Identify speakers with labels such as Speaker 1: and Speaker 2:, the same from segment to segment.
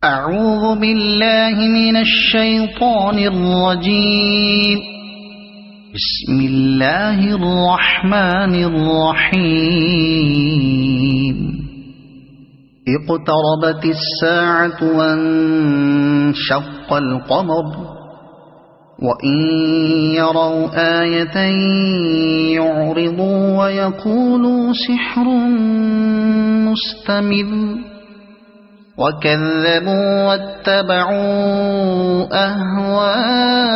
Speaker 1: أعوذ بالله من الشيطان الرجيم. بسم الله الرحمن الرحيم. اقتربت الساعة وانشق القمر وإن يروا آية يعرضوا ويقولوا سحر مستمر وكذبوا واتبعوا أهواءهم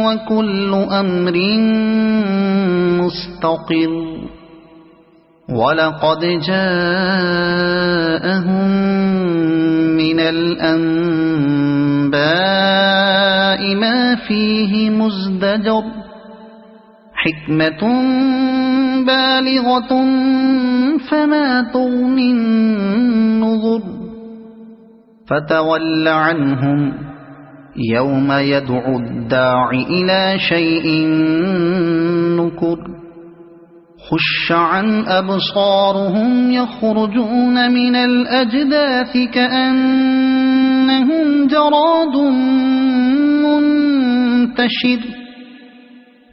Speaker 1: وكل أمر مستقر ولقد جاءهم من الأنباء ما فيه مزدجر حكمة بالغة فما تغني النذر فتول عنهم يوم يدعو الداع إلى شيء نكر خش عن أبصارهم يخرجون من الأجداث كأنهم جراد منتشر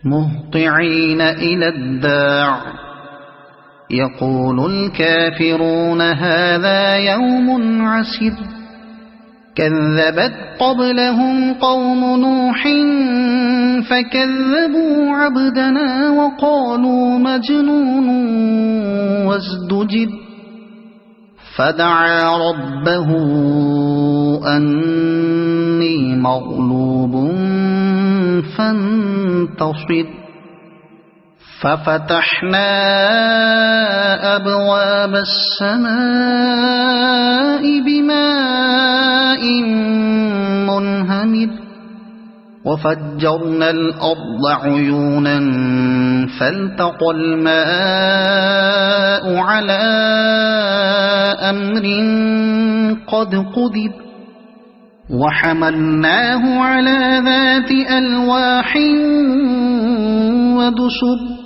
Speaker 1: مهطعين إلى الداع يقول الكافرون هذا يوم عسر كذبت قبلهم قوم نوح فكذبوا عبدنا وقالوا مجنون وازدجر فدعا ربه أني مغلوب فانتصر ففتحنا أبواب السماء بماء منهمر وفجرنا الأرض عيونا فالتقى الماء على أمر قد قدر وحملناه على ذات ألواح ودسر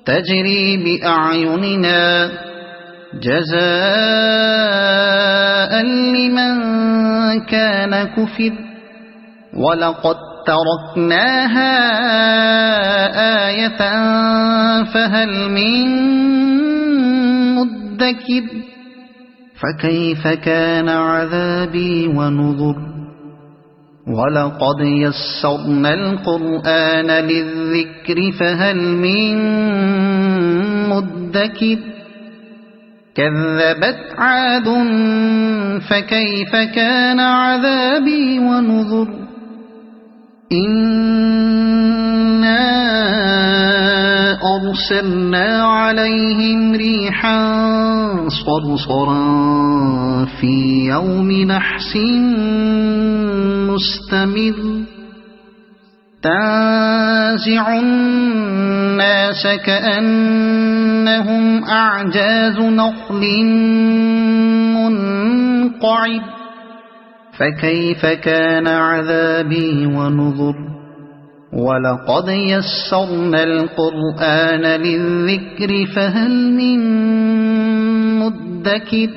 Speaker 1: تجري بأعيننا جزاء لمن كان كفر ولقد تركناها آية فهل من مدكر فكيف كان عذابي ونذر ولقد يسرنا القرآن للذكر فهل من مدكر كذبت عاد فكيف كان عذابي ونذر إنا أرسلنا عليهم ريحا صرصرا في يوم نحس مستمر تنزع الناس كأنهم أعجاز نخل منقعر فكيف كان عذابي ونذر ولقد يسرنا القرآن للذكر فهل من مدكر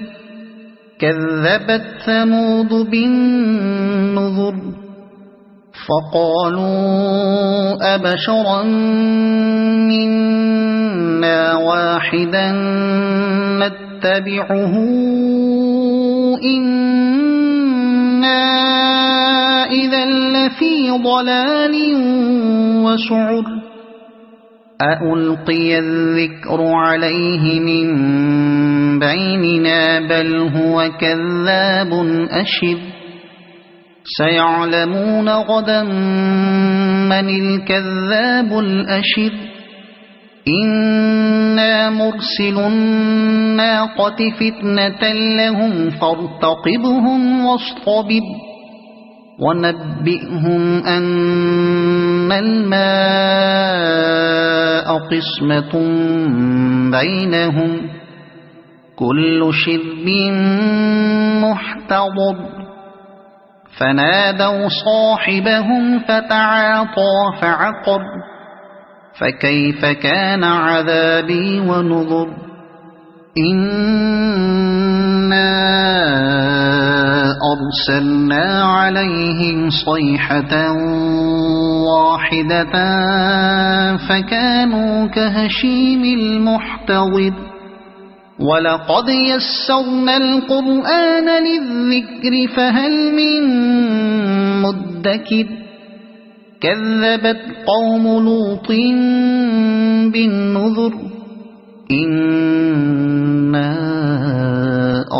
Speaker 1: كذبت ثمود بالنذر فقالوا أبشرا منا واحدا نتبعه إنا إذا لفي ضلال وسعر أألقي الذكر عليه من بيننا بل هو كذاب أشر سيعلمون غدا من الكذاب الأشر إنا مرسل الناقة فتنة لهم فارتقبهم واصطبر ونبئهم أن الماء قسمة بينهم كل شرب محتضر فنادوا صاحبهم فتعاطى فعقر فكيف كان عذابي ونذر إنا أرسلنا عليهم صيحة واحدة فكانوا كهشيم المحتضر ولقد يسرنا القرآن للذكر فهل من مدكر كذبت قوم لوط بالنذر إنا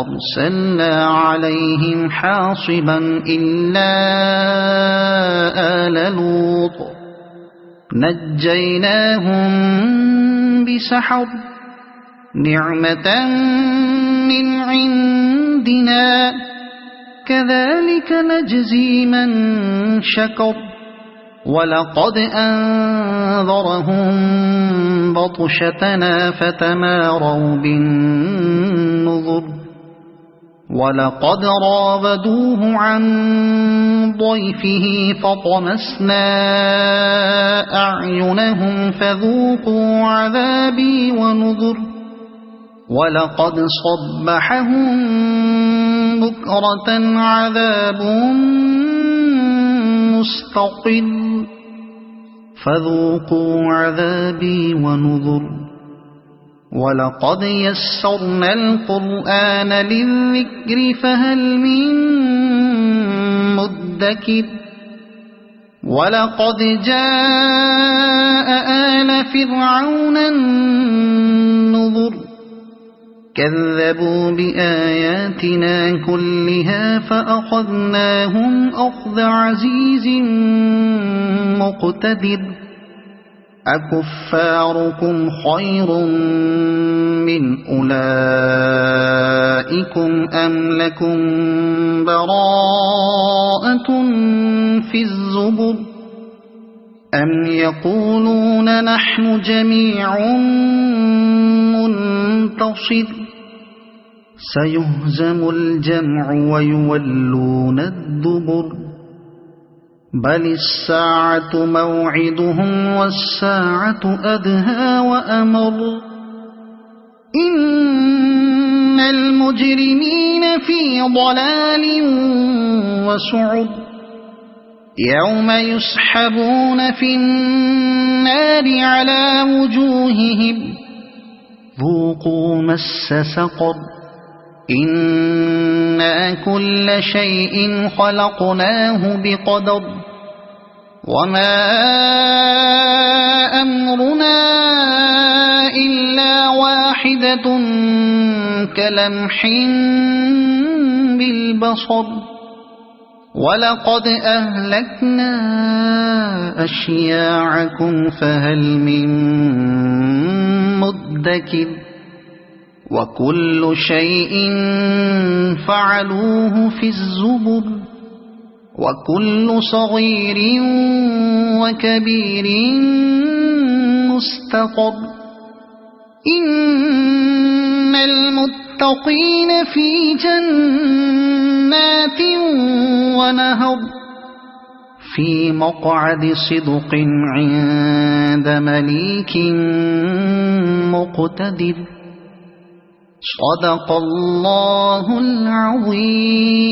Speaker 1: أرسلنا عليهم حاصبا إلا آل لوط نجيناهم بسحر نعمة من عندنا كذلك نجزي من شكر ولقد أنذرهم بطشتنا فتماروا بالنذر ولقد راودوه عن ضيفه فطمسنا أعينهم فذوقوا عذابي ونذر ولقد صبحهم بكرة عذاب مستقر فذوقوا عذابي ونذر ولقد يسرنا القرآن للذكر فهل من مدكر ولقد جاء آل فرعون النذر كذبوا بآياتنا كلها فأخذناهم أخذ عزيز مقتدر أكفاركم خير من أولئكم أم لكم براءة في الزبر أم يقولون نحن جميع منتصر سيهزم الجمع ويولون الدبر بل الساعة موعدهم والساعة أدهى وأمر إن المجرمين في ضلال وسعر يوم يسحبون في النار على وجوههم ذوقوا مس سقر إنا كل شيء خلقناه بقدر وما أمرنا إلا واحدة كلمح بالبصر ولقد أهلكنا أشياعكم فهل من مدكر وكل شيء فعلوه في الزبر وكل صغير وكبير مستقر إن المتقين في جنات ونهر في مقعد صدق عند مليك مقتدر صدق الله العظيم.